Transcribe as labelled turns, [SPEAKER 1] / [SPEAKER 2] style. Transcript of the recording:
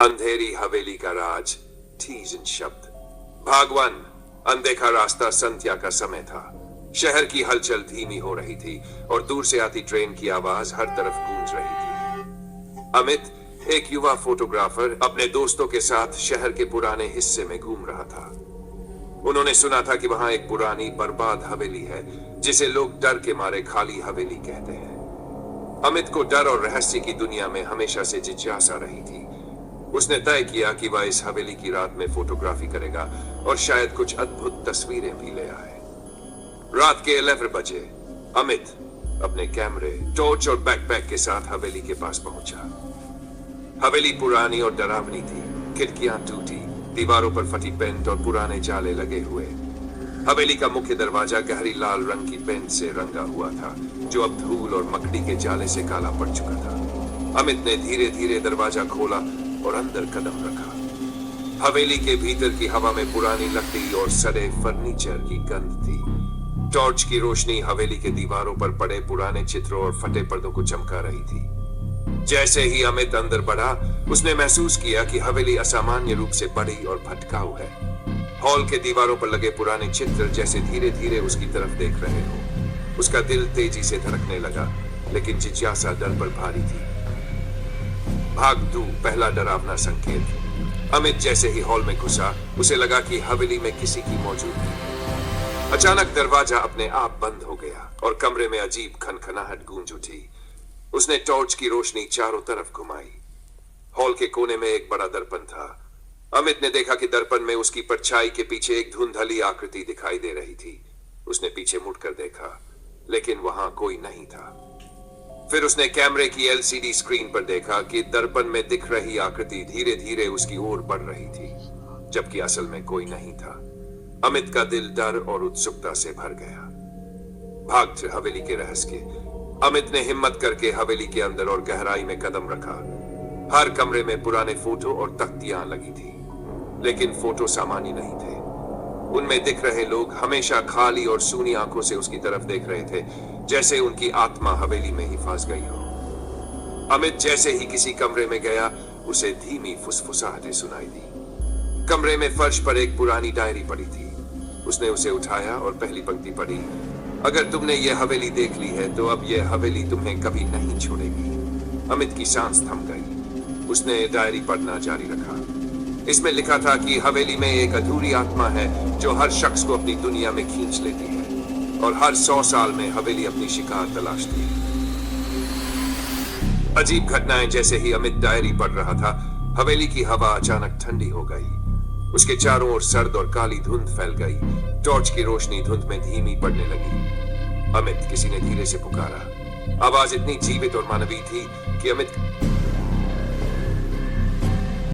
[SPEAKER 1] अंधेरी हवेली का राज, ठीजन शब्द। भागवन, अनदेखा रास्ता, संध्या का समय था। शहर की हलचल धीमी हो रही थी और दूर से आती ट्रेन की आवाज हर तरफ गूंज रही थी। अमित, एक युवा फोटोग्राफर, अपने दोस्तों के साथ शहर के पुराने हिस्से में घूम रहा था। उन्होंने सुना था कि वहां एक पुरानी बर्बाद हवेली है जिसे लोग डर के मारे खाली हवेली कहते हैं। अमित को डर और रहस्य की दुनिया में हमेशा से जिज्ञासा रही थी। उसने तय किया कि वह इस हवेली की रात में फोटोग्राफी करेगा और शायद कुछ अद्भुत तस्वीरें भी ले आए। रात के 11 बजे अमित अपने कैमरे, टॉर्च और बैकपैक के साथ हवेली के पास पहुंचा। हवेली पुरानी और डरावनी थी। खिड़कियां टूटी, दीवारों पर फटी पेंट और पुराने जाले लगे हुए। हवेली का मुख्य दरवाजा गहरी लाल रंग की पेंट से रंगा हुआ था, जो अब धूल और मकड़ी के जाले से काला पड़ चुका था। अमित ने धीरे धीरे दरवाजा खोला और अंदर कदम रखा। हवेली के भीतर की हवा में पुरानी लकड़ी और सड़े फर्नीचर की गंध थी। टॉर्च की रोशनी हवेली के दीवारों पर पड़े पुराने चित्रों और फटे पर्दों को चमका रही थी। जैसे ही अमित अंदर बढ़ा, उसने महसूस किया कि हवेली असामान्य रूप से बड़ी और भटकाऊ है। हॉल के दीवारों पर लगे पुराने चित्र जैसे धीरे धीरे उसकी तरफ देख रहे हो। उसका दिल तेजी से धड़कने लगा, लेकिन जिज्ञासा डर पर भारी थी। भाग 2, पहला डरावना संकेत। अमित जैसे ही हॉल में घुसा, उसे लगा कि हवेली में किसी की मौजूदगी। अचानक दरवाजा अपने आप बंद हो गया और कमरे में अजीब खनखनाहट गूंज उठी। उसने टॉर्च की रोशनी चारों तरफ घुमाई। हॉल के कोने में एक बड़ा दर्पण था। अमित ने देखा कि दर्पण में उसकी परछाई के पीछे एक धुंधली आकृति दिखाई दे रही थी। उसने पीछे मुड़कर देखा, लेकिन वहां कोई नहीं था। फिर उसने कैमरे की एलसीडी स्क्रीन पर देखा कि दर्पण में दिख रही आकृति धीरे धीरे उसकी ओर बढ़ रही थी, जबकि असल में कोई नहीं था। अमित का दिल डर और उत्सुकता से भर गया। भाग 3, हवेली के रहस्य। अमित ने हिम्मत करके हवेली के अंदर और गहराई में कदम रखा। हर कमरे में पुराने फोटो और तख्तियां लगी थी, लेकिन फोटो सामान्य नहीं थे। उनमें दिख रहे लोग हमेशा खाली और सूनी आंखों से उसकी तरफ देख रहे थे, जैसे उनकी आत्मा हवेली में ही फंस गई हो। अमित जैसे ही किसी कमरे में गया, उसे धीमी फुसफुसाहटें सुनाई दी। कमरे में फर्श पर एक पुरानी डायरी पड़ी थी। उसने उसे उठाया और पहली पंक्ति पढ़ी। अगर तुमने ये हवेली देख ली है, तो अब यह हवेली तुम्हें कभी नहीं छोड़ेगी। अमित की सांस थम गई। उसने डायरी पढ़ना जारी रखा। इसमें लिखा था कि हवेली में एक अधूरी आत्मा है जो हर शख्स को अपनी दुनिया में खींच लेती है, और हर 100 साल में हवेली अपनी शिकार तलाशती है। अजीब घटनाएं। जैसे ही अमित डायरी पढ़ रहा था, हवेली की हवा अचानक ठंडी हो गई। उसके चारों ओर सर्द और काली धुंध फैल गई। टॉर्च की रोशनी धुंध में धीमी पड़ने लगी। अमित, किसी ने धीरे से पुकारा। आवाज इतनी जीवित और मानवीय थी कि अमित